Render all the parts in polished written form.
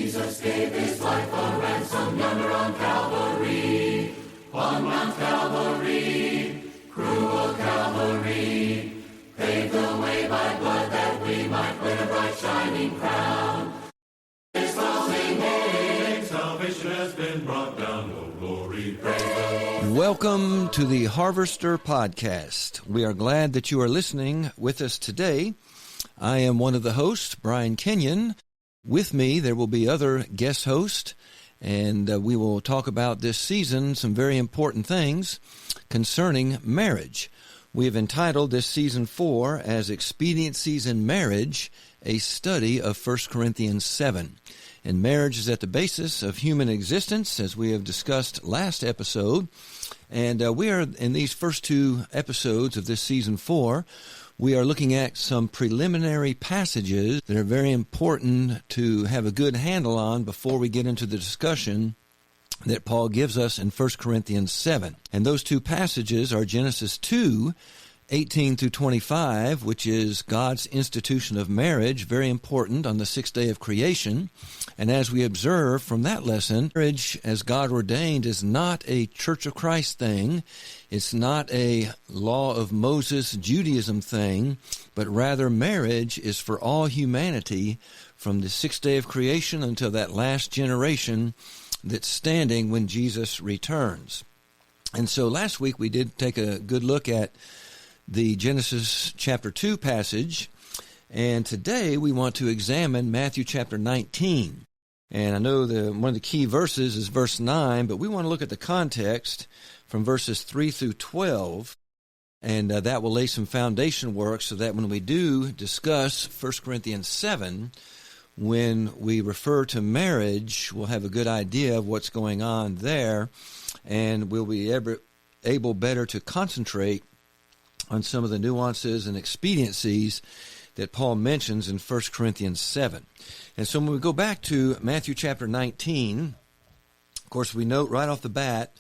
Jesus gave his life a ransom yonder on Calvary, on Mount Calvary, cruel Calvary, paved the way by blood that we might win a bright shining crown. His closing name, salvation has been brought down, oh glory, praise the Lord. Welcome to the Harvester Podcast. We are glad that you are listening with us today. I am one of the hosts, Brian Kenyon. With me, there will be other guest hosts, and we will talk about this season some very important things concerning marriage. We have entitled this season 4 as Expediencies in Marriage, a study of 1 Corinthians 7. And marriage is at the basis of human existence, as we have discussed last episode. And we are, in these first two episodes of this season 4, we are looking at some preliminary passages that are very important to have a good handle on before we get into the discussion that Paul gives us in 1 Corinthians 7. And those two passages are Genesis 2, 18 through 25, which is God's institution of marriage, very important on the sixth day of creation. And as we observe from that lesson, marriage as God ordained is not a Church of Christ thing. It's not a law of Moses Judaism thing, but rather marriage is for all humanity from the sixth day of creation until that last generation that's standing when Jesus returns. And so last week we did take a good look at the Genesis chapter 2 passage, and today we want to examine Matthew chapter 19. And I know one of the key verses is verse 9, but we want to look at the context from verses 3 through 12, and that will lay some foundation work so that when we do discuss 1 Corinthians 7, when we refer to marriage, we'll have a good idea of what's going on there, and we'll be able better to concentrate on some of the nuances and expediencies that Paul mentions in 1 Corinthians 7. And so when we go back to Matthew chapter 19, of course we note right off the bat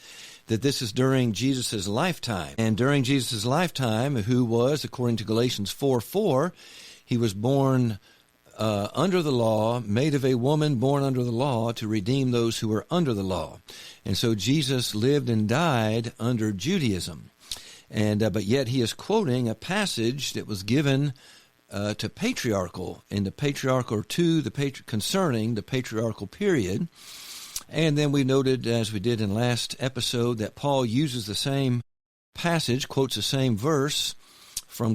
that this is during Jesus' lifetime. And during Jesus' lifetime, who was, according to Galatians 4:4, he was born under the law, made of a woman born under the law to redeem those who were under the law. And so Jesus lived and died under Judaism. And but yet he is quoting a passage that was given to patriarchal in the patriarchal concerning the patriarchal period. And then we noted, as we did in last episode, that Paul uses the same passage, quotes the same verse from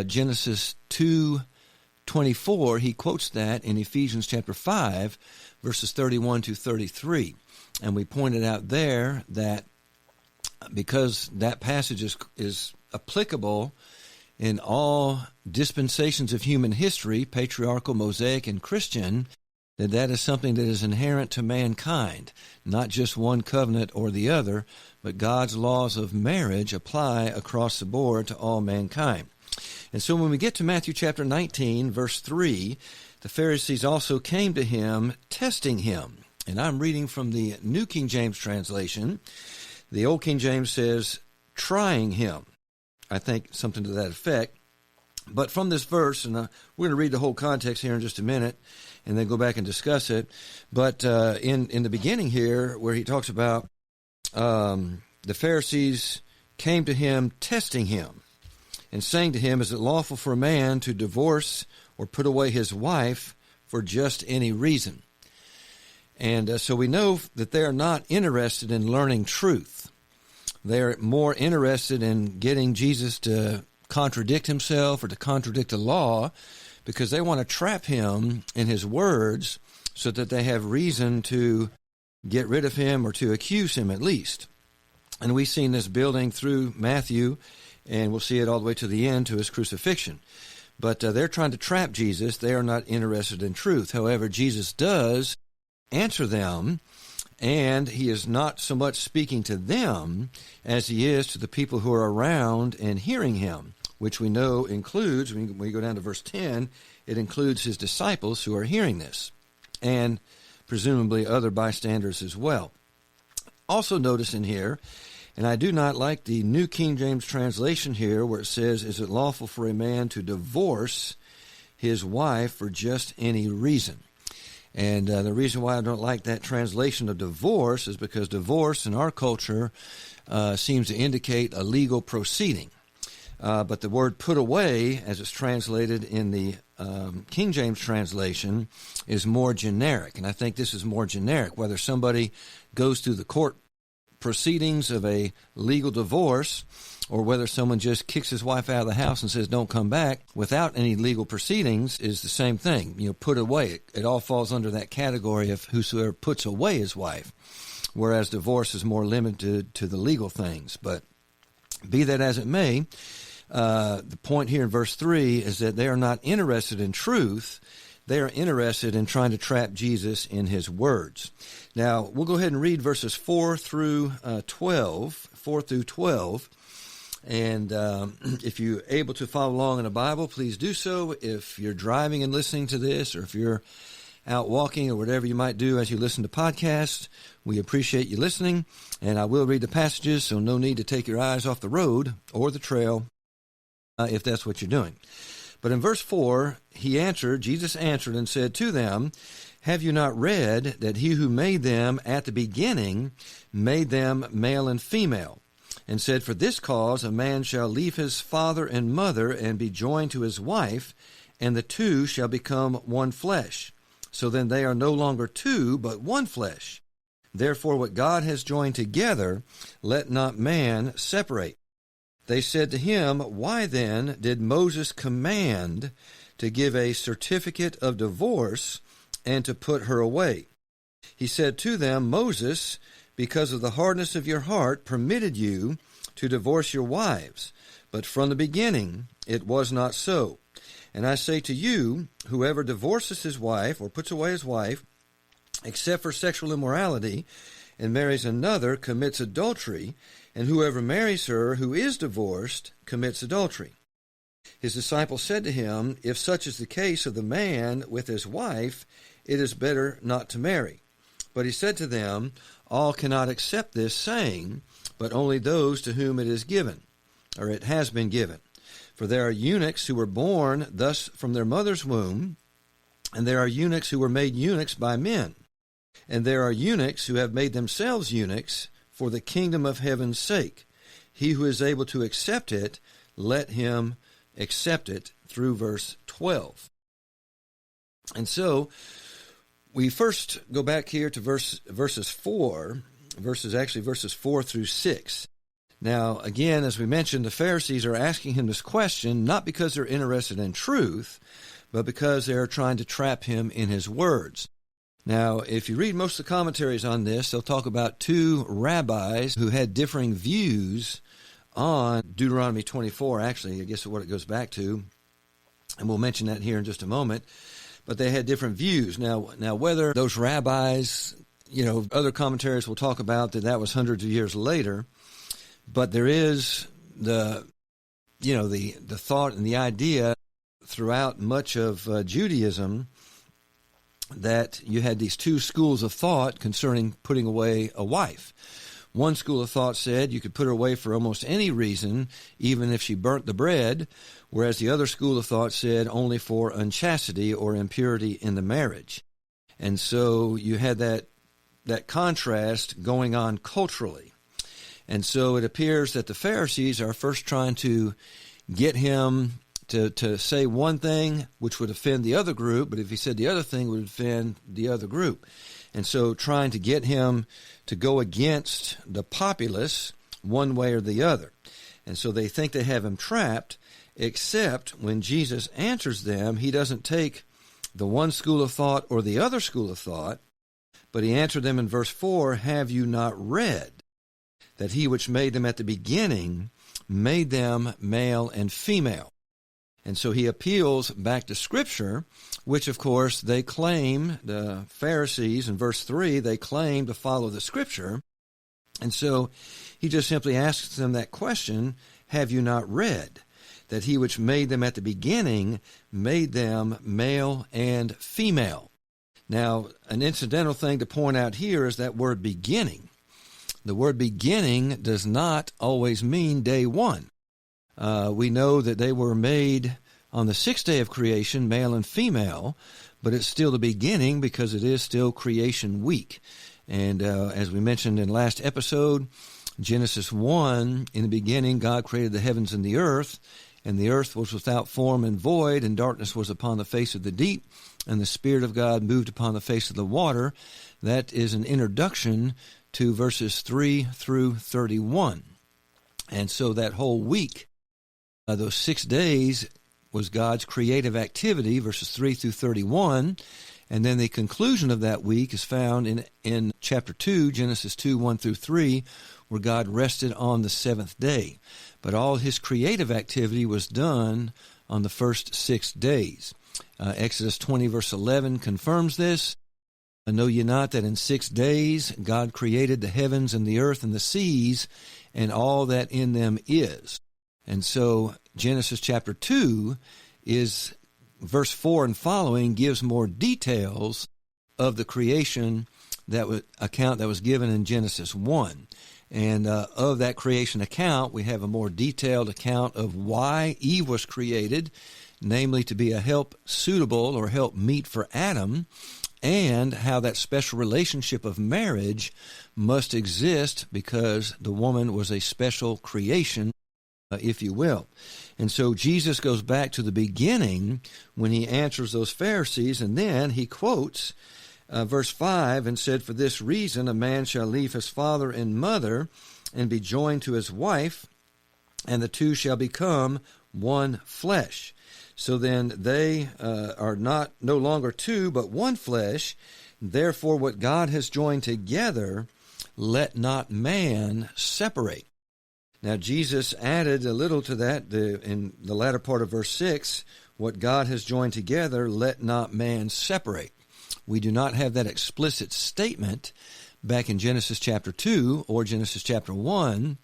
Genesis 2:24. He quotes that in Ephesians chapter 5, verses 31 to 33. And we pointed out there that because that passage is applicable in all dispensations of human history, patriarchal, Mosaic, and Christian, that is something that is inherent to mankind, not just one covenant or the other, but God's laws of marriage apply across the board to all mankind. And so when we get to Matthew chapter 19, verse 3, the Pharisees also came to him, testing him. And I'm reading from the New King James translation. The Old King James says, trying him. I think something to that effect. But from this verse, and we're going to read the whole context here in just a minute, and then go back and discuss it. But in the beginning here, where he talks about the Pharisees came to him, testing him, and saying to him, is it lawful for a man to divorce or put away his wife for just any reason? And so we know that they are not interested in learning truth. They're more interested in getting Jesus to contradict himself or to contradict the law, because they want to trap him in his words so that they have reason to get rid of him or to accuse him at least. And we've seen this building through Matthew, and we'll see it all the way to the end, to his crucifixion. But they're trying to trap Jesus. They are not interested in truth. However, Jesus does answer them, and he is not so much speaking to them as he is to the people who are around and hearing him, which we know includes, when we go down to verse 10, it includes his disciples who are hearing this, and presumably other bystanders as well. Also notice in here, and I do not like the New King James translation here where it says, is it lawful for a man to divorce his wife for just any reason? And the reason why I don't like that translation of divorce is because divorce in our culture seems to indicate a legal proceeding. But the word put away, as it's translated in the King James translation, is more generic. And I think this is more generic. Whether somebody goes through the court proceedings of a legal divorce, or whether someone just kicks his wife out of the house and says, don't come back, without any legal proceedings, is the same thing. Put away. It all falls under that category of whosoever puts away his wife, whereas divorce is more limited to the legal things. But be that as it may, the point here in verse 3 is that they are not interested in truth. They are interested in trying to trap Jesus in his words. Now, we'll go ahead and read verses 4 through 12. And if you're able to follow along in a Bible, please do so. If you're driving and listening to this, or if you're out walking or whatever you might do as you listen to podcasts, we appreciate you listening. And I will read the passages, so no need to take your eyes off the road or the trail if that's what you're doing. But in verse 4, Jesus answered and said to them, have you not read that he who made them at the beginning made them male and female? And said, for this cause a man shall leave his father and mother and be joined to his wife, and the two shall become one flesh. So then they are no longer two, but one flesh. Therefore what God has joined together, let not man separate. They said to him, why then did Moses command to give a certificate of divorce and to put her away? He said to them, Moses, because of the hardness of your heart, permitted you to divorce your wives. But from the beginning it was not so. And I say to you, whoever divorces his wife or puts away his wife, except for sexual immorality, and marries another, commits adultery, and whoever marries her who is divorced commits adultery. His disciples said to him, if such is the case of the man with his wife, it is better not to marry. But he said to them, all cannot accept this saying, but only those to whom it is given, or it has been given. For there are eunuchs who were born thus from their mother's womb, and there are eunuchs who were made eunuchs by men. And there are eunuchs who have made themselves eunuchs for the kingdom of heaven's sake. He who is able to accept it, let him accept it, through verse 12. And so, we first go back here to verses 4 through 6. Now, again, as we mentioned, the Pharisees are asking him this question, not because they're interested in truth, but because they're trying to trap him in his words. Now, if you read most of the commentaries on this, they'll talk about two rabbis who had differing views on Deuteronomy 24, actually, I guess is what it goes back to, and we'll mention that here in just a moment. But they had different views. Now, whether those rabbis, other commentaries will talk about that was hundreds of years later, but there is the thought and the idea throughout much of Judaism that you had these two schools of thought concerning putting away a wife. One school of thought said you could put her away for almost any reason, even if she burnt the bread, whereas the other school of thought said only for unchastity or impurity in the marriage. And so you had that contrast going on culturally. And so it appears that the Pharisees are first trying to get him to say one thing which would offend the other group, but if he said the other thing, would offend the other group. And so trying to get him to go against the populace one way or the other. And so they think they have him trapped, except when Jesus answers them, he doesn't take the one school of thought or the other school of thought, but he answered them in verse 4, have you not read that he which made them at the beginning made them male and female? And so he appeals back to Scripture, which, of course, they claim, the Pharisees, in verse 3, they claim to follow the Scripture. And so he just simply asks them that question, have you not read that he which made them at the beginning made them male and female? Now, an incidental thing to point out here is that word beginning. The word beginning does not always mean day one. We know that they were made on the sixth day of creation, male and female, but it's still the beginning because it is still creation week. And as we mentioned in last episode, Genesis 1, in the beginning God created the heavens and the earth was without form and void, and darkness was upon the face of the deep, and the Spirit of God moved upon the face of the water. That is an introduction to verses 3 through 31. And so that whole week, those 6 days, was God's creative activity, verses 3 through 31. And then the conclusion of that week is found in chapter 2, Genesis 2, 1 through 3, where God rested on the seventh day. But all his creative activity was done on the first 6 days. Exodus 20, verse 11 confirms this. Know ye not that in 6 days God created the heavens and the earth and the seas and all that in them is. And so Genesis chapter 2 is verse 4 and following gives more details of the creation account that was given in Genesis 1. And of that creation account, we have a more detailed account of why Eve was created, namely to be a help suitable or help meet for Adam, and how that special relationship of marriage must exist because the woman was a special creation, if you will. And so Jesus goes back to the beginning when he answers those Pharisees, and then he quotes verse 5 and said, "For this reason a man shall leave his father and mother and be joined to his wife, and the two shall become one flesh. So then they are no longer two, but one flesh. Therefore what God has joined together, let not man separate." Now Jesus added a little to that in the latter part of verse 6, what God has joined together, let not man separate. We do not have that explicit statement back in Genesis chapter 2 or Genesis chapter 1,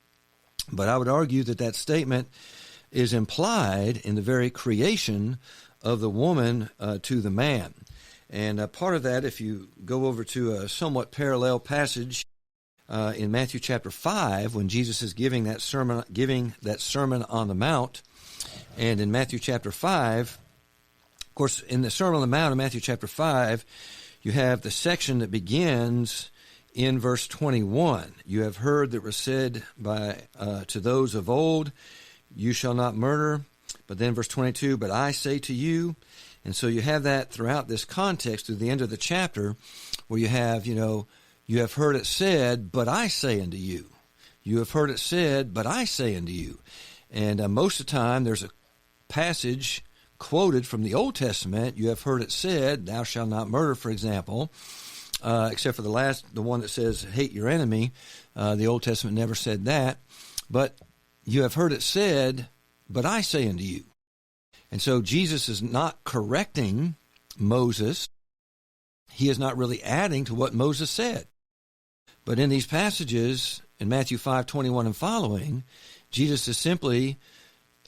but I would argue that statement is implied in the very creation of the woman to the man. And part of that, if you go over to a somewhat parallel passage in Matthew chapter 5, when Jesus is giving that sermon on the Mount, and in Matthew chapter 5, of course, in the Sermon on the Mount in Matthew chapter 5, you have the section that begins in verse 21. "You have heard that was said to those of old, you shall not murder." But then verse 22, "But I say to you." And so you have that throughout this context through the end of the chapter where you have, you have heard it said, but I say unto you. You have heard it said, but I say unto you. And most of the time there's a passage quoted from the Old Testament. You have heard it said, thou shalt not murder, for example, except for the one that says, hate your enemy. The Old Testament never said that. But you have heard it said, but I say unto you. And so Jesus is not correcting Moses. He is not really adding to what Moses said. But in these passages, in Matthew 5:21 and following, Jesus is simply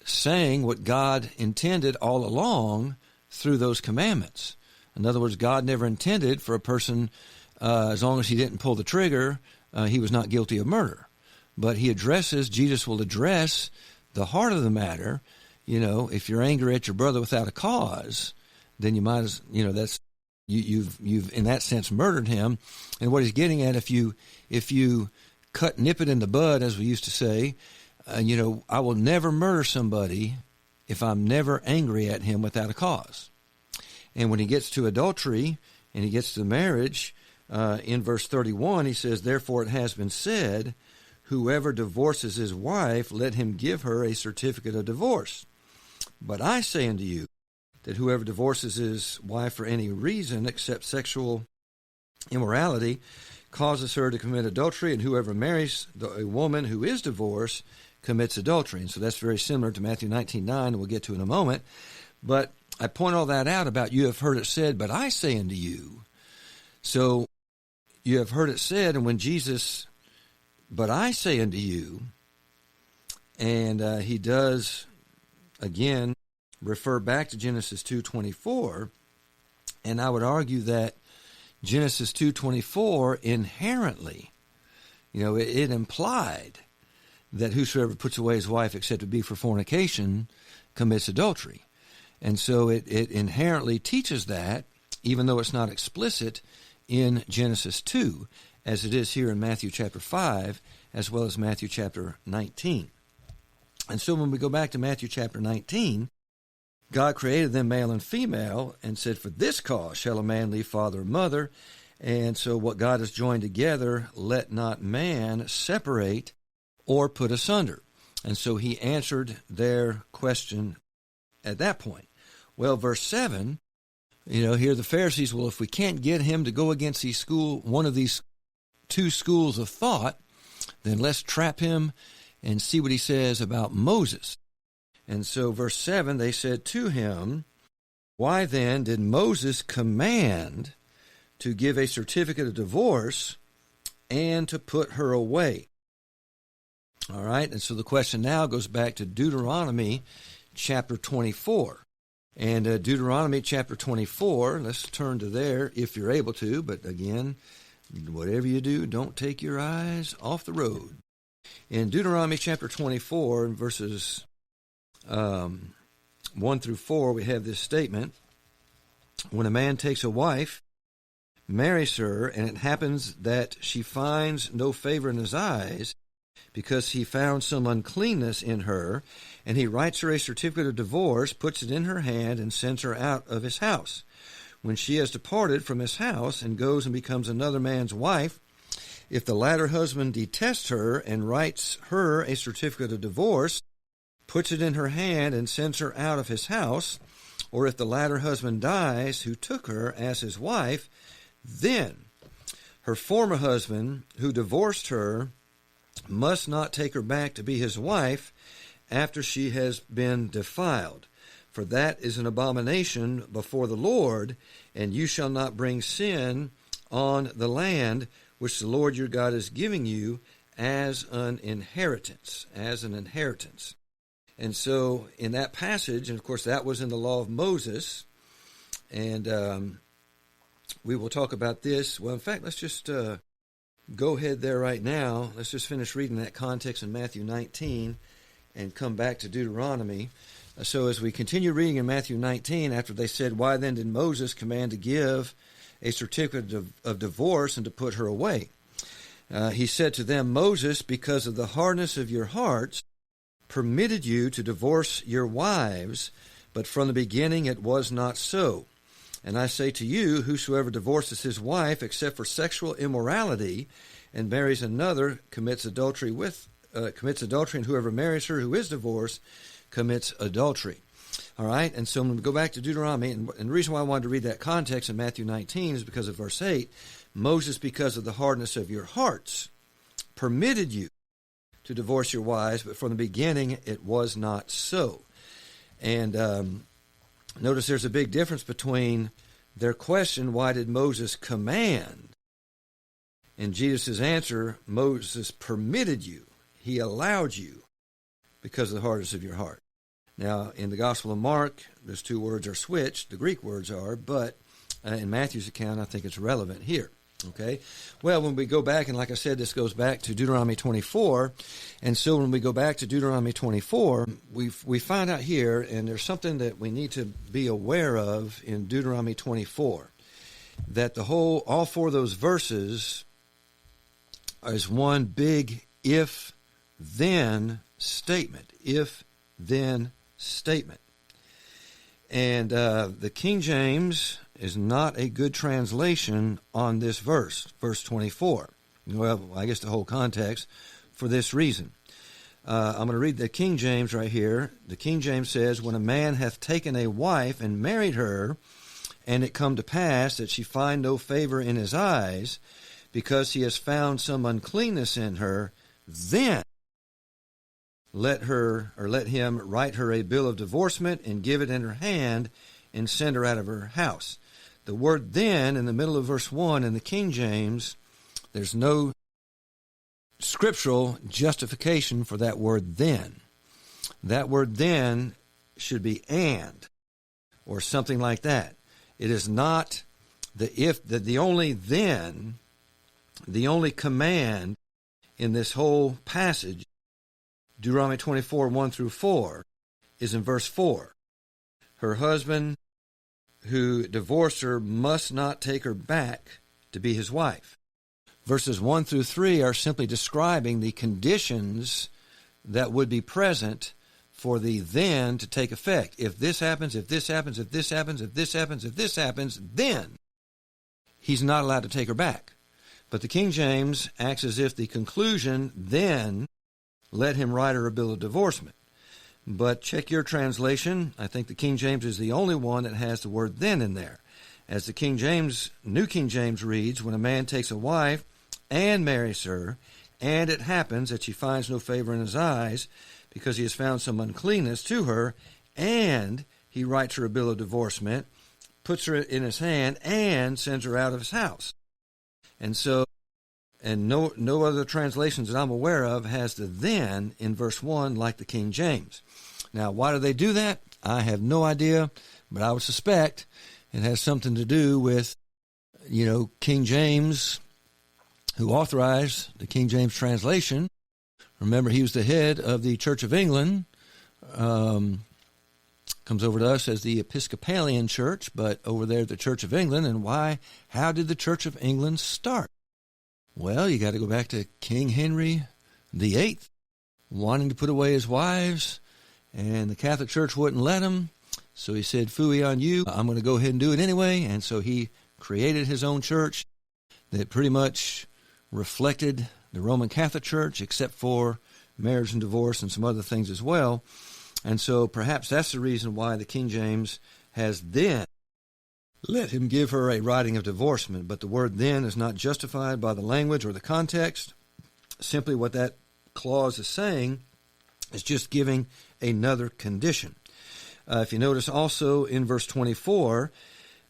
saying what God intended all along through those commandments. In other words, God never intended for a person, as long as he didn't pull the trigger, he was not guilty of murder. But Jesus will address the heart of the matter. If you're angry at your brother without a cause, then you might as, you've in that sense murdered him. And what he's getting at, if you nip it in the bud, as we used to say, I will never murder somebody if I'm never angry at him without a cause. And when he gets to adultery and he gets to marriage, in verse 31, he says, "Therefore it has been said, whoever divorces his wife, let him give her a certificate of divorce. But I say unto you, that whoever divorces his wife for any reason except sexual immorality causes her to commit adultery, and whoever marries a woman who is divorced commits adultery." And so that's very similar to Matthew 19:9, we'll get to in a moment. But I point all that out about you have heard it said, but I say unto you. So you have heard it said, and when Jesus, but I say unto you, and he does, again, refer back to Genesis 2:24, and I would argue that Genesis 2:24 inherently, it implied that whosoever puts away his wife except it be for fornication commits adultery. And so it inherently teaches that, even though it's not explicit in Genesis 2, as it is here in Matthew chapter 5, as well as Matthew chapter 19. And so when we go back to Matthew chapter 19, God created them male and female and said, for this cause shall a man leave father and mother. And so what God has joined together, let not man separate or put asunder. And so he answered their question at that point. Well, verse 7, here the Pharisees, well, if we can't get him to go against one of these two schools of thought, then let's trap him and see what he says about Moses. And so verse 7, they said to him, why then did Moses command to give a certificate of divorce and to put her away? All right, and so the question now goes back to Deuteronomy chapter 24. And Deuteronomy chapter 24, let's turn to there if you're able to, but again, whatever you do, don't take your eyes off the road. In Deuteronomy chapter 24, verses 1 through 4, we have this statement. When a man takes a wife, marries her, and it happens that she finds no favor in his eyes, because he found some uncleanness in her, and he writes her a certificate of divorce, puts it in her hand, and sends her out of his house. When she has departed from his house and goes and becomes another man's wife, if the latter husband detests her and writes her a certificate of divorce, puts it in her hand, and sends her out of his house, or if the latter husband dies who took her as his wife, then her former husband who divorced her must not take her back to be his wife after she has been defiled. For that is an abomination before the Lord, and you shall not bring sin on the land which the Lord your God is giving you as an inheritance, And so in that passage, and of course that was in the law of Moses, and we will talk about this. Well, in fact, let's just go ahead there right now. Let's just finish reading that context in Matthew 19 and come back to Deuteronomy. So as we continue reading in Matthew 19, after they said, why then did Moses command to give a certificate of divorce and to put her away? He said to them, Moses, because of the hardness of your hearts, permitted you to divorce your wives, but from the beginning it was not so. And I say to you, whosoever divorces his wife except for sexual immorality and marries another commits adultery, and whoever marries her who is divorced commits adultery. All right, and so I'm going to go back to Deuteronomy, and the reason why I wanted to read that context in Matthew 19 is because of verse 8. Moses, because of the hardness of your hearts, permitted you to divorce your wives, but from the beginning it was not so. And notice there's a big difference between their question, why did Moses command? And Jesus' answer, Moses permitted you. He allowed you because of the hardness of your heart. Now, in the Gospel of Mark, those two words are switched. The Greek words are, but in Matthew's account, I think it's relevant here. Okay? Well, when we go back, and like I said, this goes back to Deuteronomy 24, and so when we go back to Deuteronomy 24, we find out here, and there's something that we need to be aware of in Deuteronomy 24, that all four of those verses is one big if-then statement. If-then statement. And the King James is not a good translation on this verse 24. Well, I guess the whole context for this reason. I'm going to read the King James right here. The King James says, when a man hath taken a wife and married her, and it come to pass that she find no favor in his eyes, because he has found some uncleanness in her, then let him write her a bill of divorcement and give it in her hand and send her out of her house. The word then in the middle of verse 1 in the King James, there's no scriptural justification for that word then. That word then should be and or something like that. It is not the only command in this whole passage, Deuteronomy 24, 1 through 4, is in verse 4. her husband who divorced her must not take her back to be his wife. Verses 1 through 3 are simply describing the conditions that would be present for the then to take effect. If this happens, if this happens, if this happens, if this happens, if this happens, then he's not allowed to take her back. But the King James acts as if the conclusion, then, let him write her a bill of divorcement. But check your translation. I think the King James is the only one that has the word then in there. As the King James, New King James reads, when a man takes a wife and marries her, and it happens that she finds no favor in his eyes because he has found some uncleanness to her, and he writes her a bill of divorcement, puts her in his hand, and sends her out of his house. And so, and no other translations that I'm aware of has the then in verse 1 like the King James. Now, why do they do that? I have no idea, but I would suspect it has something to do with, King James, who authorized the King James translation. Remember, he was the head of the Church of England. Comes over to us as the Episcopalian Church, but over there the Church of England. And why? How did the Church of England start? Well, you got to go back to King Henry VIII, wanting to put away his wives, and the Catholic Church wouldn't let him. So he said, "Phooey on you, I'm going to go ahead and do it anyway." And so he created his own church that pretty much reflected the Roman Catholic Church, except for marriage and divorce and some other things as well. And so perhaps that's the reason why the King James has then let him give her a writing of divorcement. But the word then is not justified by the language or the context. Simply what that clause is saying is just giving another condition. If you notice also in verse 24,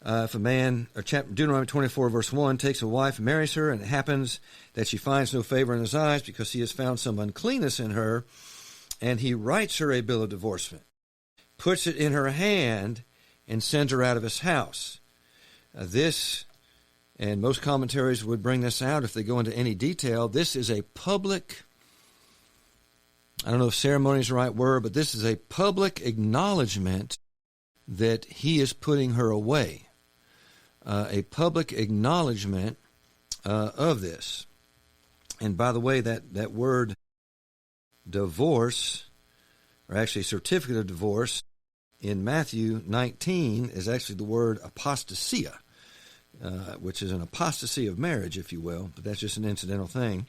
if a man, or Deuteronomy 24, verse 1, takes a wife and marries her, and it happens that she finds no favor in his eyes because he has found some uncleanness in her, and he writes her a bill of divorcement, puts it in her hand, and sends her out of his house. This, and most commentaries would bring this out if they go into any detail, this is a public, I don't know if ceremony is the right word, but this is a public acknowledgement that he is putting her away. A public acknowledgement of this. And by the way, that word divorce, or actually certificate of divorce, in Matthew 19 is actually the word apostasia, which is an apostasy of marriage, if you will, but that's just an incidental thing.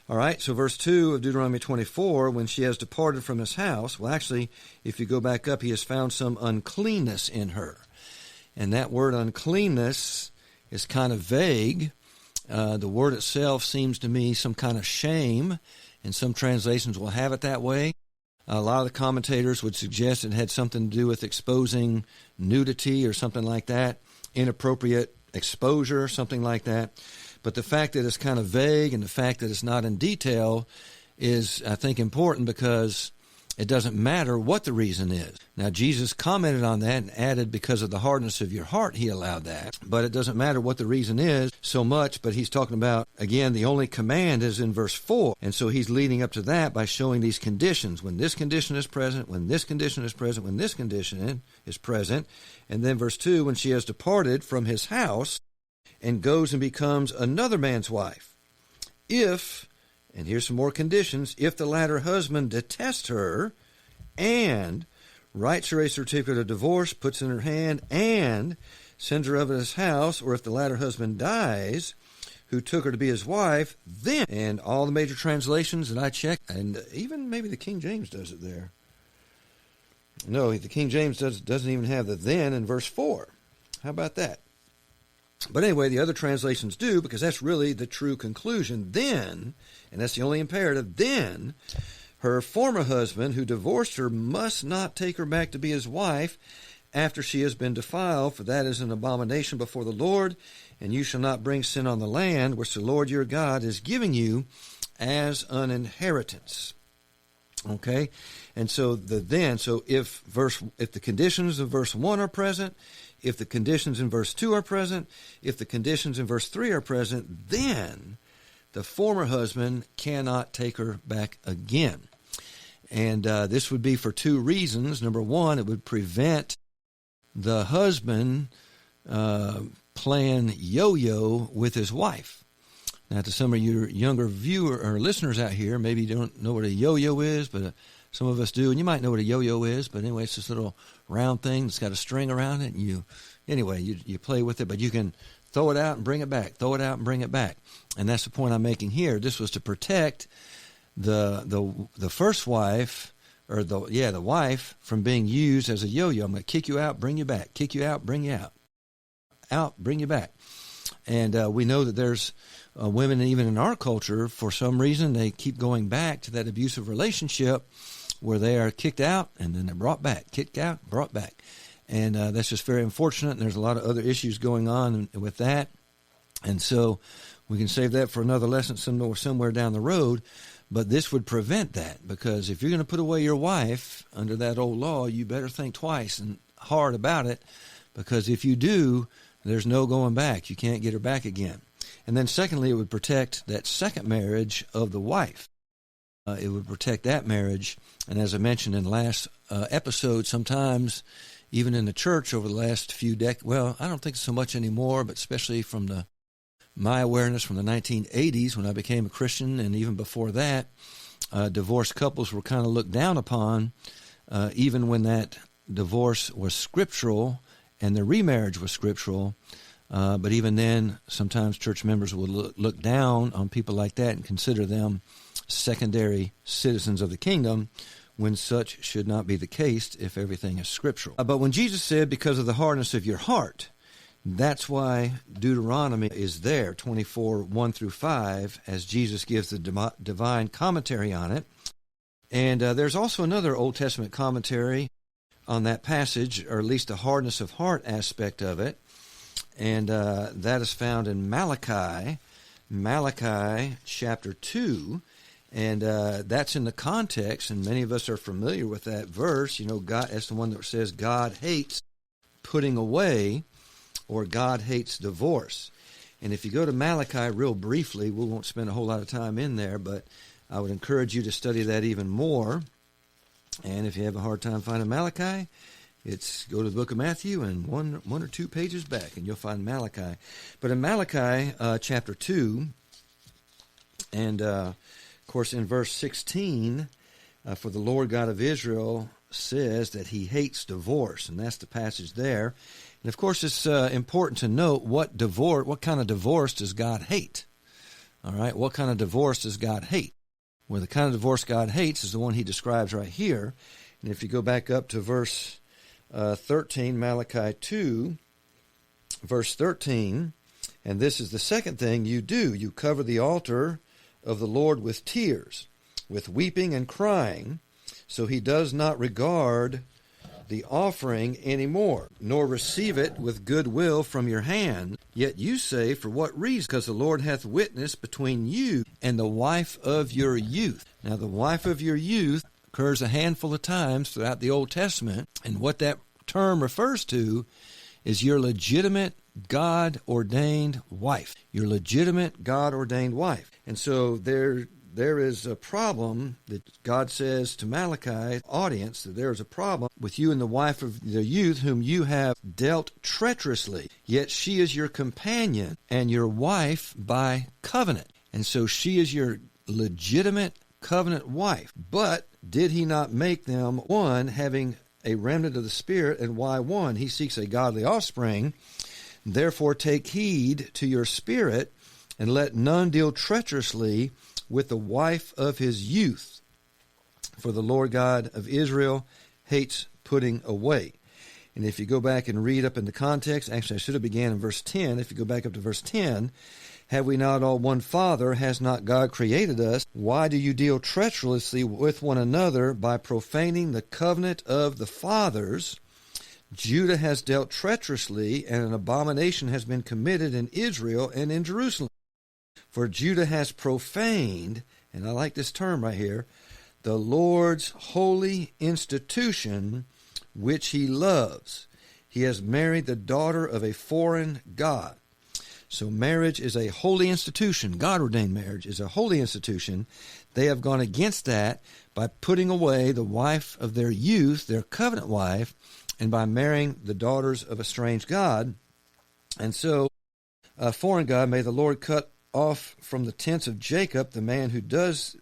All right, so verse 2 of Deuteronomy 24, when she has departed from his house, well, actually, if you go back up, he has found some uncleanness in her. And that word uncleanness is kind of vague. The word itself seems to me some kind of shame, and some translations will have it that way. A lot of the commentators would suggest it had something to do with exposing nudity or something like that, inappropriate exposure, something like that. But the fact that it's kind of vague and the fact that it's not in detail is, I think, important because it doesn't matter what the reason is. Now, Jesus commented on that and added, because of the hardness of your heart, he allowed that. But it doesn't matter what the reason is so much, but he's talking about, again, the only command is in verse 4. And so he's leading up to that by showing these conditions. When this condition is present, when this condition is present, when this condition is present. And then verse 2, when she has departed from his house and goes and becomes another man's wife. If, and here's some more conditions, if the latter husband detests her and writes her a certificate of divorce, puts it in her hand, and sends her out of his house, or if the latter husband dies, who took her to be his wife, then, and all the major translations that I checked, and even maybe the King James does it there. No, the King James doesn't even have the then in verse 4. How about that? But anyway, the other translations do, because that's really the true conclusion. Then, and that's the only imperative, then her former husband who divorced her must not take her back to be his wife after she has been defiled, for that is an abomination before the Lord, and you shall not bring sin on the land which the Lord your God is giving you as an inheritance. Okay? And so if the conditions of verse 1 are present, if the conditions in verse 2 are present, if the conditions in verse 3 are present, then the former husband cannot take her back again. And this would be for two reasons. Number one, it would prevent the husband playing yo-yo with his wife. Now, to some of your younger viewer or listeners out here, maybe you don't know what a yo-yo is, but some of us do, and you might know what a yo-yo is. But anyway, it's this little round thing that's got a string around it, and you play with it, but you can throw it out and bring it back, throw it out and bring it back. And that's the point I'm making here. This was to protect the first wife, or the wife, from being used as a yo-yo. I'm going to kick you out, bring you back, kick you out, bring you out, bring you back. And we know that there's women, even in our culture, for some reason, they keep going back to that abusive relationship where they are kicked out and then they're brought back, kicked out, brought back. And that's just very unfortunate, and there's a lot of other issues going on with that. And so we can save that for another lesson somewhere down the road. But this would prevent that, because if you're going to put away your wife under that old law, you better think twice and hard about it, because if you do, there's no going back. You can't get her back again. And then secondly, it would protect that second marriage of the wife. It would protect that marriage. And as I mentioned in last episode, sometimes even in the church over the last few decades, well, I don't think so much anymore, but especially from my awareness from the 1980s when I became a Christian, and even before that, divorced couples were kind of looked down upon, even when that divorce was scriptural and the remarriage was scriptural. But even then, sometimes church members would look down on people like that and consider them secondary citizens of the kingdom, when such should not be the case if everything is scriptural. But when Jesus said, because of the hardness of your heart, that's why Deuteronomy is there, 24, 1 through 5, as Jesus gives the divine commentary on it. And there's also another Old Testament commentary on that passage, or at least the hardness of heart aspect of it. And that is found in Malachi chapter 2. And that's in the context, and many of us are familiar with that verse. You know, God, that's the one that says God hates putting away, or God hates divorce. And if you go to Malachi real briefly, we won't spend a whole lot of time in there, but I would encourage you to study that even more. And if you have a hard time finding Malachi, go to the book of Matthew and one or two pages back, and you'll find Malachi. But in Malachi chapter 2, and of course in verse 16, for the Lord God of Israel says that he hates divorce, and that's the passage there. And of course it's important to note what kind of divorce does God hate? All right, what kind of divorce does God hate? Well, the kind of divorce God hates is the one he describes right here. And if you go back up to verse 13, Malachi 2, verse 13, and this is the second thing you do. You cover the altar of the Lord with tears, with weeping and crying, so he does not regard the offering anymore, nor receive it with good will from your hand. Yet you say, for what reason? Because the Lord hath witness between you and the wife of your youth. Now, the wife of your youth occurs a handful of times throughout the Old Testament, and what that term refers to is your legitimate God-ordained wife. Your legitimate God-ordained wife. And so there is a problem that God says to Malachi's audience, that there is a problem with you and the wife of the youth whom you have dealt treacherously. Yet she is your companion and your wife by covenant. And so she is your legitimate covenant wife. But did he not make them one, having a remnant of the Spirit? And why one? He seeks a godly offspring. Therefore take heed to your spirit, and let none deal treacherously with the wife of his youth. For the Lord God of Israel hates putting away. And if you go back and read up in the context, actually I should have began in verse 10. If you go back up to verse 10, have we not all one Father? Has not God created us? Why do you deal treacherously with one another by profaning the covenant of the fathers? Judah has dealt treacherously, and an abomination has been committed in Israel and in Jerusalem. For Judah has profaned, and I like this term right here, the Lord's holy institution, which he loves. He has married the daughter of a foreign god. So marriage is a holy institution. God-ordained marriage is a holy institution. They have gone against that by putting away the wife of their youth, their covenant wife, and by marrying the daughters of a strange god. And so, a foreign god, may the Lord cut off from the tents of Jacob the man who does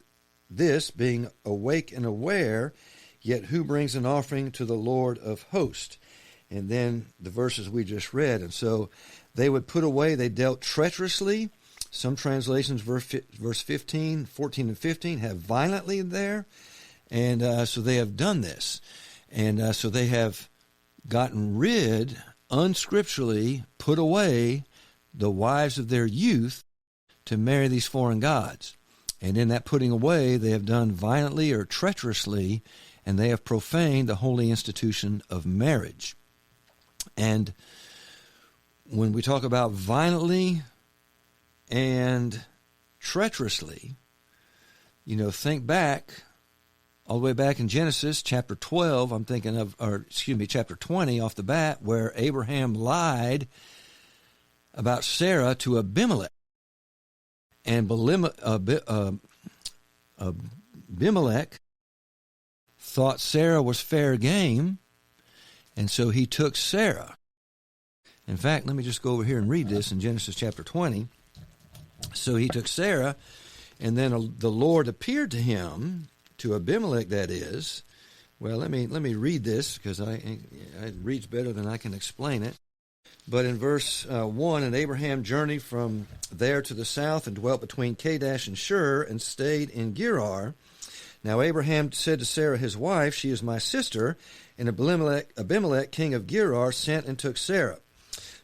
this, being awake and aware, yet who brings an offering to the Lord of hosts. And then the verses we just read. And so they would put away, they dealt treacherously. Some translations, verse 15, 14 and 15, have violently there. And so they have done this. And so they have gotten rid, unscripturally, put away the wives of their youth to marry these foreign gods. And in that putting away, they have done violently or treacherously, and they have profaned the holy institution of marriage. And when we talk about violently and treacherously, think back, all the way back in Genesis chapter 12, I'm thinking of, chapter 20 off the bat, where Abraham lied about Sarah to Abimelech. And Abimelech thought Sarah was fair game, and so he took Sarah. In fact, let me just go over here and read this in Genesis chapter 20. So he took Sarah, and then the Lord appeared to him, to Abimelech that is. Well, let me read this, because it reads better than I can explain it. But in verse 1, and Abraham journeyed from there to the south and dwelt between Kadesh and Shur and stayed in Gerar. Now Abraham said to Sarah his wife, she is my sister, and Abimelech king of Gerar sent and took Sarah.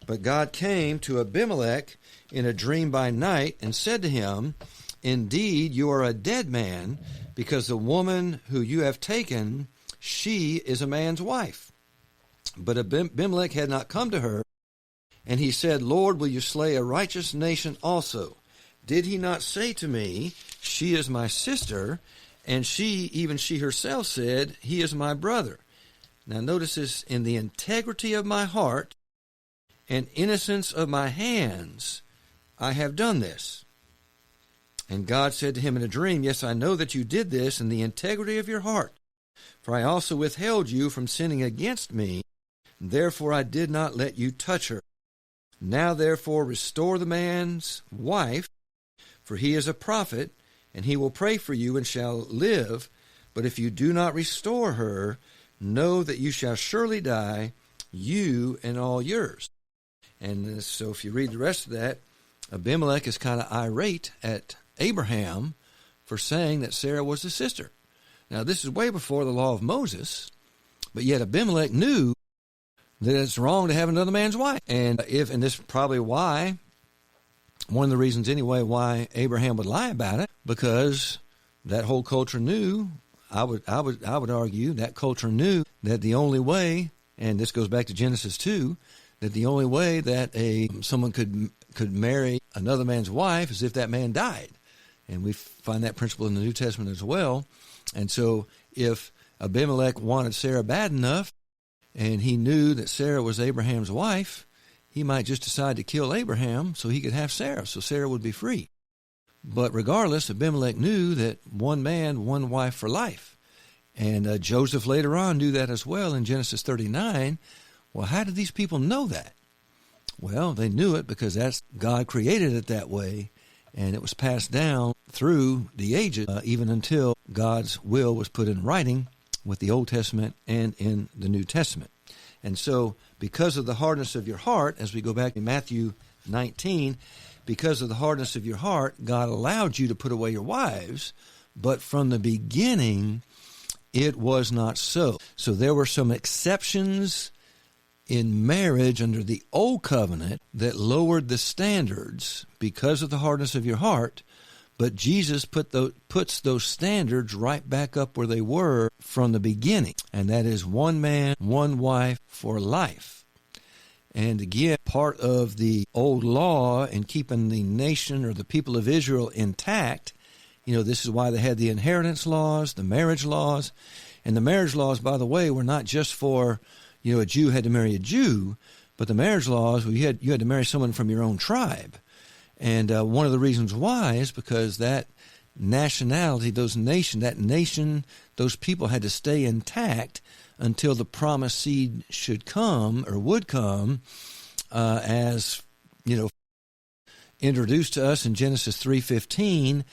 But God came to Abimelech in a dream by night and said to him, indeed, you are a dead man, because the woman who you have taken, she is a man's wife. But Abimelech had not come to her, and he said, Lord, will you slay a righteous nation also? Did he not say to me, she is my sister? And even she herself said, he is my brother. Now notice this, in the integrity of my heart and innocence of my hands, I have done this. And God said to him in a dream, yes, I know that you did this in the integrity of your heart, for I also withheld you from sinning against me, therefore I did not let you touch her. Now therefore restore the man's wife, for he is a prophet, and he will pray for you and shall live. But if you do not restore her, know that you shall surely die, you and all yours. And so if you read the rest of that, Abimelech is kind of irate at Abraham for saying that Sarah was his sister. Now this is way before the law of Moses, but yet Abimelech knew that it's wrong to have another man's wife. And this is probably why, one of the reasons anyway, why Abraham would lie about it, because that whole culture knew, I would argue, that culture knew that the only way, and this goes back to Genesis 2, that the only way that someone could marry another man's wife is if that man died. And we find that principle in the New Testament as well. And so if Abimelech wanted Sarah bad enough, and he knew that Sarah was Abraham's wife, he might just decide to kill Abraham so he could have Sarah, so Sarah would be free. But regardless, Abimelech knew that one man, one wife for life. And Joseph later on knew that as well in Genesis 39. Well, how did these people know that? Well, they knew it because God created it that way, and it was passed down through the ages, even until God's will was put in writing with the Old Testament and in the New Testament. And so, because of the hardness of your heart, as we go back to Matthew 19, because of the hardness of your heart, God allowed you to put away your wives, but from the beginning, it was not so. So there were some exceptions in marriage under the Old Covenant that lowered the standards because of the hardness of your heart, but Jesus puts those standards right back up where they were from the beginning, and that is one man, one wife for life. And again, part of the old law in keeping the nation or the people of Israel intact, this is why they had the inheritance laws, the marriage laws. And the marriage laws, by the way, were not just for, a Jew had to marry a Jew, but the marriage laws, you had to marry someone from your own tribe. And one of the reasons why is because that nationality, those people had to stay intact until the promised seed should come or would come, as introduced to us in Genesis 3:15,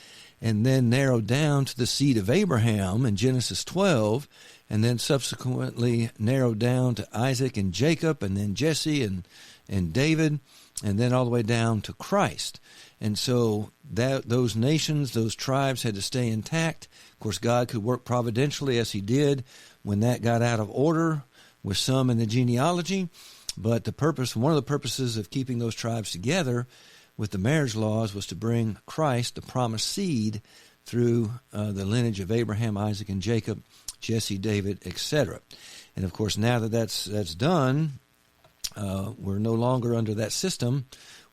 and then narrowed down to the seed of Abraham in Genesis 12, and then subsequently narrowed down to Isaac and Jacob, and then Jesse and David, and then all the way down to Christ. And so those nations, those tribes had to stay intact. Of course, God could work providentially as he did when that got out of order with some in the genealogy. But one of the purposes of keeping those tribes together with the marriage laws was to bring Christ, the promised seed, through the lineage of Abraham, Isaac, and Jacob, Jesse, David, etc. And of course, now that that's done, we're no longer under that system.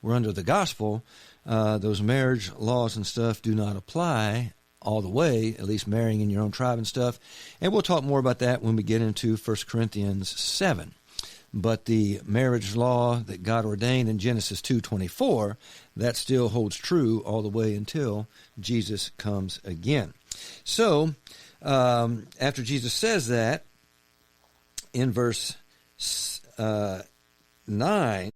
We're under the gospel. Those marriage laws and stuff do not apply all the way, at least marrying in your own tribe and stuff. And we'll talk more about that when we get into 1 Corinthians 7. But the marriage law that God ordained in Genesis 2:24, that still holds true all the way until Jesus comes again. So, after Jesus says that, in verse 9,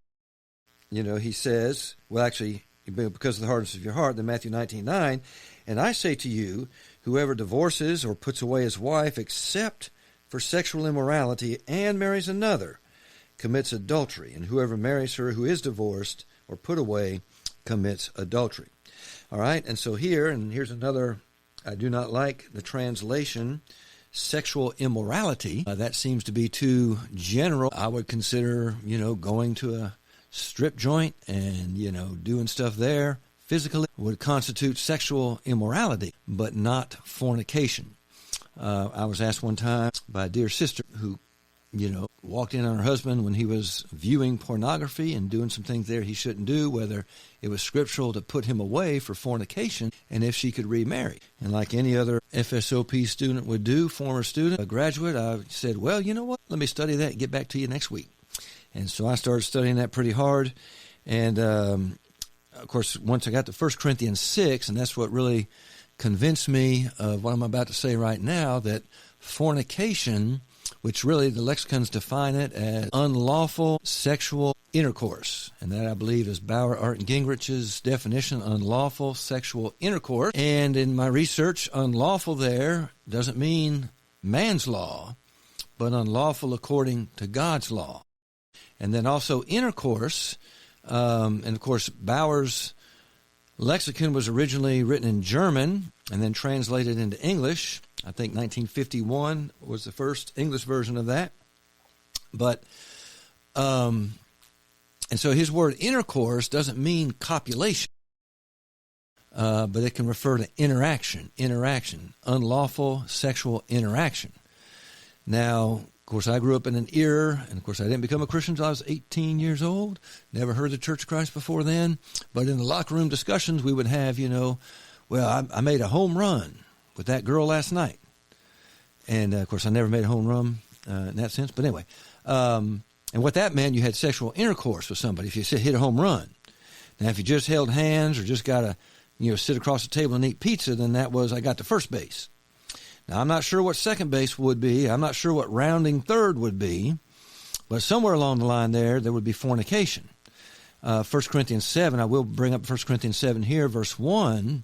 he says, well, actually, because of the hardness of your heart, then Matthew 19:9, and I say to you, whoever divorces or puts away his wife except for sexual immorality and marries another commits adultery, and whoever marries her who is divorced or put away commits adultery. All right, and so here's another, I do not like the translation, sexual immorality. That seems to be too general. I would consider, going to a strip joint and, doing stuff there physically would constitute sexual immorality, but not fornication. I was asked one time by a dear sister who walked in on her husband when he was viewing pornography and doing some things there he shouldn't do, whether it was scriptural to put him away for fornication, and if she could remarry. And like any other FSOP student would do, former student, a graduate, I said, well, you know what? Let me study that and get back to you next week. And so I started studying that pretty hard. And, of course, once I got to 1 Corinthians 6, and that's what really convinced me of what I'm about to say right now, that fornication, which really the lexicons define it as unlawful sexual intercourse. And that, I believe, is Bauer, Art, and Gingrich's definition, unlawful sexual intercourse. And in my research, unlawful there doesn't mean man's law, but unlawful according to God's law. And then also intercourse, and of course Bauer's lexicon was originally written in German and then translated into English. I think 1951 was the first English version of that. But, and so his word intercourse doesn't mean copulation, but it can refer to interaction, unlawful sexual interaction. Now, of course, I grew up in an era, and of course, I didn't become a Christian until I was 18 years old. Never heard of the Church of Christ before then. But in the locker room discussions, we would have, well, I made a home run with that girl last night. And, of course, I never made a home run in that sense. But anyway, and what that meant, you had sexual intercourse with somebody if you hit a home run. Now, if you just held hands or just got to, sit across the table and eat pizza, then that was, I got to first base. Now, I'm not sure what second base would be. I'm not sure what rounding third would be. But somewhere along the line there would be fornication. 1 Corinthians 7, I will bring up 1 Corinthians 7 here, verse 1.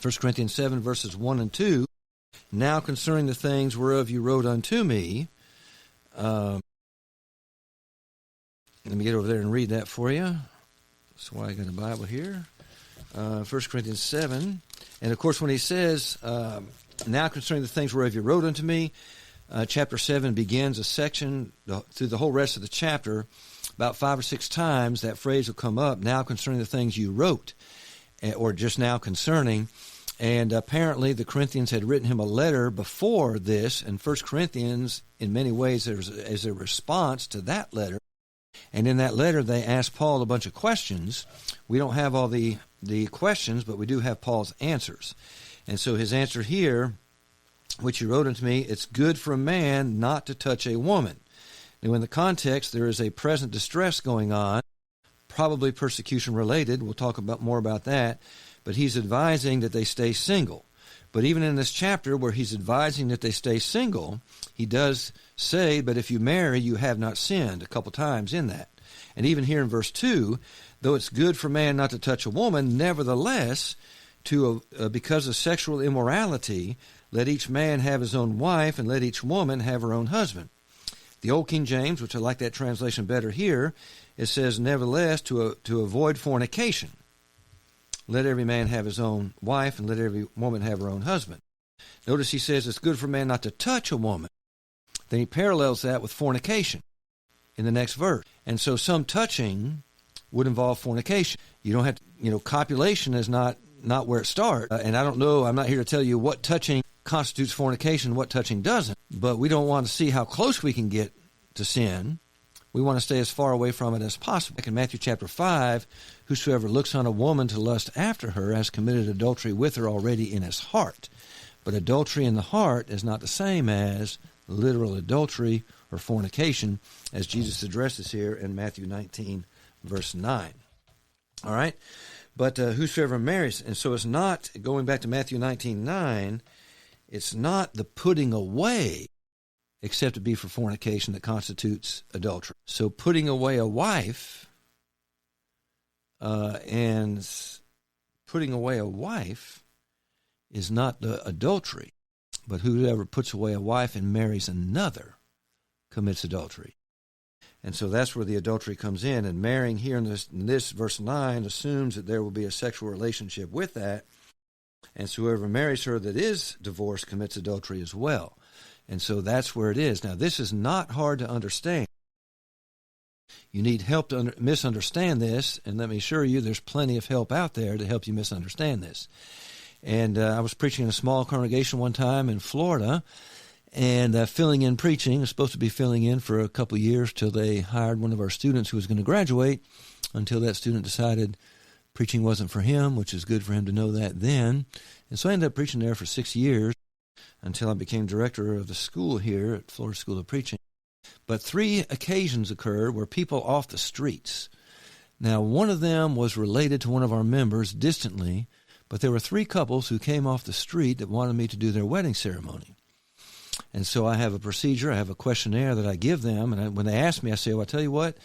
1 Corinthians 7, verses 1 and 2. Now concerning the things whereof you wrote unto me. Let me get over there and read that for you. That's why I got a Bible here. 1 Corinthians 7. And, of course, when he says, now concerning the things whereof you wrote unto me, chapter 7 begins a section through the whole rest of the chapter. About 5 or 6 times that phrase will come up, now concerning the things you wrote, or just now concerning. And apparently the Corinthians had written him a letter before this, and 1 Corinthians, in many ways, is a response to that letter. And in that letter, they asked Paul a bunch of questions. We don't have all the questions, but we do have Paul's answers. And so his answer here, which he wrote unto me, it's good for a man not to touch a woman. Now, in the context, there is a present distress going on, probably persecution related. We'll talk more about that. But he's advising that they stay single. But even in this chapter where he's advising that they stay single, he does say, but if you marry, you have not sinned, a couple times in that. And even here in verse 2, though it's good for man not to touch a woman, nevertheless, because of sexual immorality, let each man have his own wife, and let each woman have her own husband. The Old King James, which I like that translation better here, it says, nevertheless, to avoid fornication. Let every man have his own wife, and let every woman have her own husband. Notice he says it's good for man not to touch a woman. Then he parallels that with fornication in the next verse. And so some touching would involve fornication. You don't have to, copulation is not where it starts. And I don't know, I'm not here to tell you what touching constitutes fornication and what touching doesn't. But we don't want to see how close we can get to sin. We want to stay as far away from it as possible. In Matthew chapter 5, whosoever looks on a woman to lust after her has committed adultery with her already in his heart. But adultery in the heart is not the same as literal adultery or fornication, as Jesus addresses here in Matthew 19, verse 9. All right? But whosoever marries, and so it's not, going back to Matthew 19:9, it's not the putting away, except to be for fornication, that constitutes adultery. So putting away a wife is not the adultery, but whoever puts away a wife and marries another commits adultery. And so that's where the adultery comes in. And marrying here in this verse 9 assumes that there will be a sexual relationship with that. And so whoever marries her that is divorced commits adultery as well. And so that's where it is. Now, this is not hard to understand. You need help to misunderstand this, and let me assure you there's plenty of help out there to help you misunderstand this. And I was preaching in a small congregation one time in Florida, and filling in preaching. I was supposed to be filling in for a couple of years till they hired one of our students who was going to graduate, until that student decided preaching wasn't for him, which is good for him to know that then. And so I ended up preaching there for 6 years until I became director of the school here at Florida School of Preaching. But 3 occasions occurred where people off the streets. Now, one of them was related to one of our members distantly, but there were 3 couples who came off the street that wanted me to do their wedding ceremony. And so I have a procedure, I have a questionnaire that I give them, and when they ask me, I say, well, I tell you what,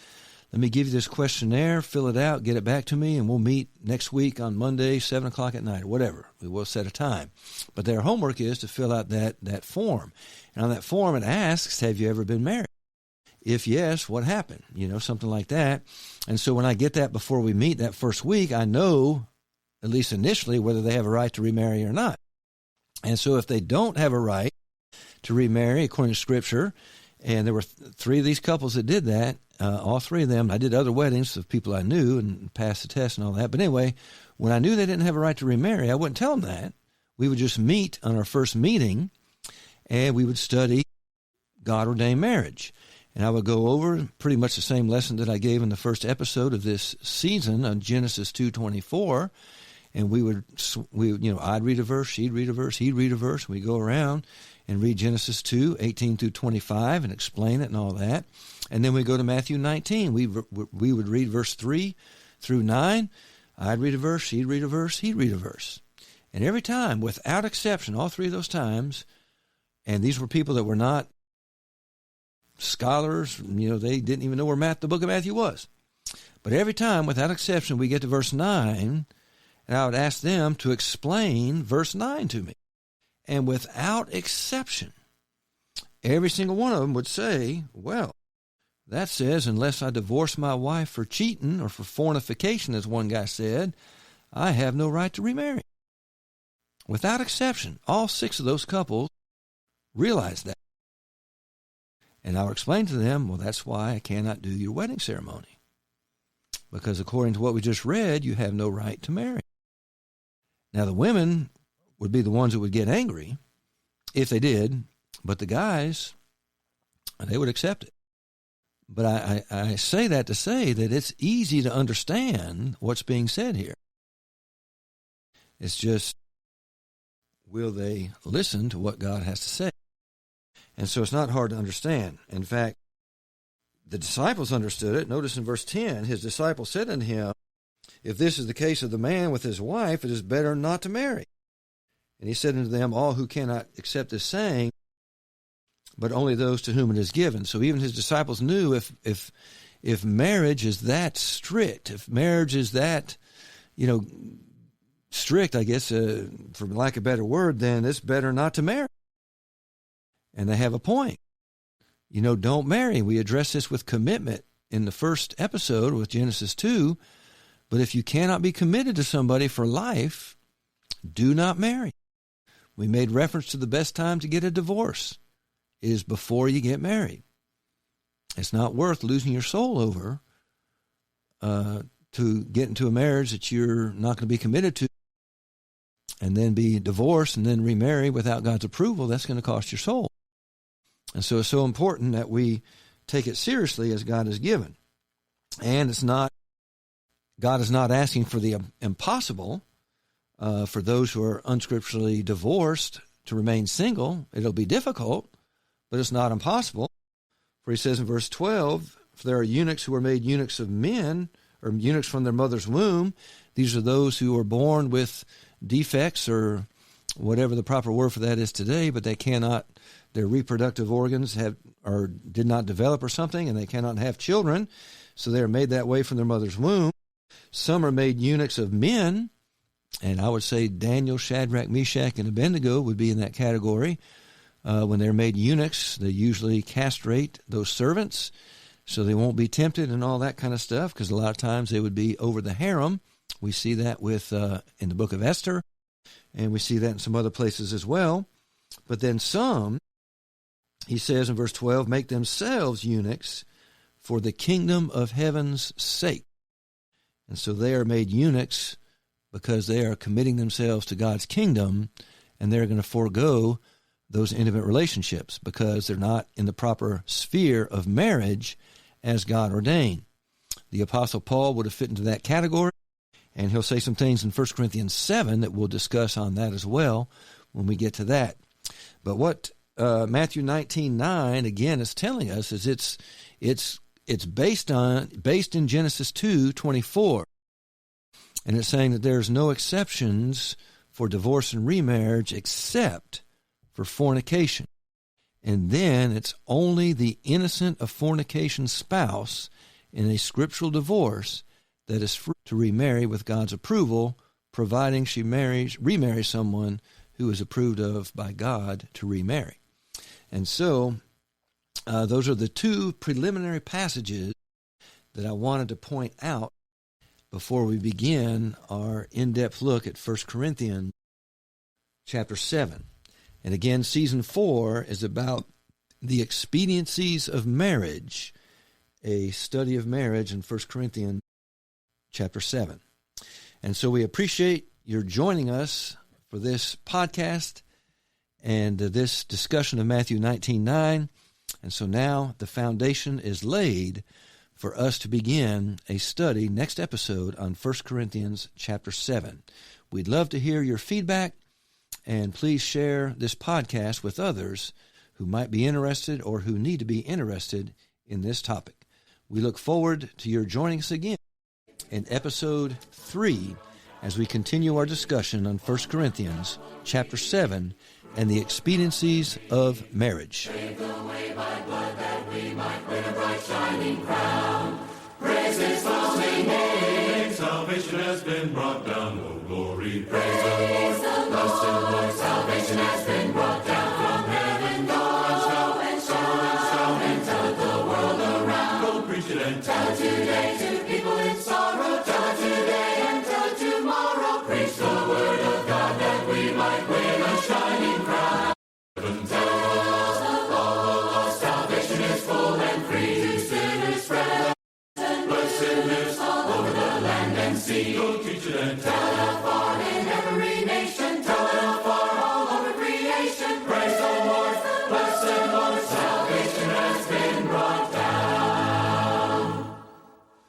let me give you this questionnaire, fill it out, get it back to me, and we'll meet next week on Monday, 7 o'clock at night, or whatever. We will set a time. But their homework is to fill out that form. And on that form, it asks, have you ever been married? If yes, what happened? Something like that. And so when I get that before we meet that first week, I know, at least initially, whether they have a right to remarry or not. And so if they don't have a right to remarry according to Scripture, and there were 3 of these couples that did that, all 3 of them. I did other weddings of people I knew and passed the test and all that. But anyway, when I knew they didn't have a right to remarry, I wouldn't tell them that. We would just meet on our first meeting, and we would study God-ordained marriage. And I would go over pretty much the same lesson that I gave in the first episode of this season on Genesis 2:24. And I'd read a verse, she'd read a verse, he'd read a verse. We'd go around and read Genesis 2:18 through 25 and explain it and all that. And then we go to Matthew 19. We would read verse 3 through 9. I'd read a verse, she'd read a verse, he'd read a verse. And every time, without exception, all 3 of those times, and these were people that were not scholars, they didn't even know where the book of Matthew was. But every time, without exception, we get to verse 9, and I would ask them to explain verse 9 to me. And without exception, every single one of them would say, well, that says, unless I divorce my wife for cheating or for fornication, as one guy said, I have no right to remarry. Without exception, all 6 of those couples realized that. And I would explain to them, well, that's why I cannot do your wedding ceremony. Because according to what we just read, you have no right to marry. Now, the women would be the ones that would get angry if they did, but the guys, they would accept it. But I say that to say that it's easy to understand what's being said here. It's just, will they listen to what God has to say? And so it's not hard to understand. In fact, the disciples understood it. Notice in verse 10, his disciples said unto him, if this is the case of the man with his wife, it is better not to marry. And he said unto them, all who cannot accept this saying, but only those to whom it is given. So even his disciples knew if marriage is that strict, if marriage is that, strict, I guess, for lack of a better word, then it's better not to marry. And they have a point. Don't marry. We addressed this with commitment in the first episode with Genesis 2. But if you cannot be committed to somebody for life, do not marry. We made reference to the best time to get a divorce is before you get married. It's not worth losing your soul over to get into a marriage that you're not going to be committed to and then be divorced and then remarry without God's approval. That's going to cost your soul. And so it's so important that we take it seriously as God has given. And God is not asking for the impossible for those who are unscripturally divorced to remain single. It'll be difficult, but it's not impossible. For he says in verse 12, if there are eunuchs who are made eunuchs of men, or eunuchs from their mother's womb, these are those who are born with defects or whatever the proper word for that is today, but their reproductive organs did not develop or something, and they cannot have children, so they are made that way from their mother's womb. Some are made eunuchs of men, and I would say Daniel, Shadrach, Meshach, and Abednego would be in that category. When they're made eunuchs, they usually castrate those servants so they won't be tempted and all that kind of stuff, because a lot of times they would be over the harem. We see that in the book of Esther, and we see that in some other places as well. But then some, he says in verse 12, make themselves eunuchs for the kingdom of heaven's sake. And so they are made eunuchs because they are committing themselves to God's kingdom, and they're going to forego those intimate relationships because they're not in the proper sphere of marriage as God ordained. The Apostle Paul would have fit into that category, and he'll say some things in 1 Corinthians 7 that we'll discuss on that as well when we get to that. But what Matthew 19:9 again is telling us is it's based in Genesis 2:24, and it's saying that there's no exceptions for divorce and remarriage except for fornication. And then it's only the innocent of fornication spouse in a scriptural divorce that is free to remarry with God's approval, providing she remarries someone who is approved of by God to remarry. And so those are the two preliminary passages that I wanted to point out before we begin our in-depth look at 1 Corinthians chapter 7. And again, season 4 is about the expediencies of marriage, a study of marriage in 1 Corinthians chapter 7. And so we appreciate your joining us for this podcast and this discussion of Matthew 19:9. And so now the foundation is laid for us to begin a study next episode on 1 Corinthians chapter 7. We'd love to hear your feedback, and please share this podcast with others who might be interested or who need to be interested in this topic. We look forward to your joining us again in episode 3 as we continue our discussion on 1 Corinthians chapter 7 and the expediencies of marriage. Pave the way by blood that we might win a bright shining crown. Praise His holy name. Salvation has been brought down, oh glory. Praise the Lord. Bless the Lord. Salvation has been brought down from heaven. Go and shout and tell it the world around. Go preach it and Tell it today to people in sorrow. Tell it today and tell it tomorrow. Preach the word of God that we might win a shining crown. Tell all the lost, salvation is full and free to sinners spread. And blessed lives all over the land and sea. Go teach it and Tell it afar in every nation.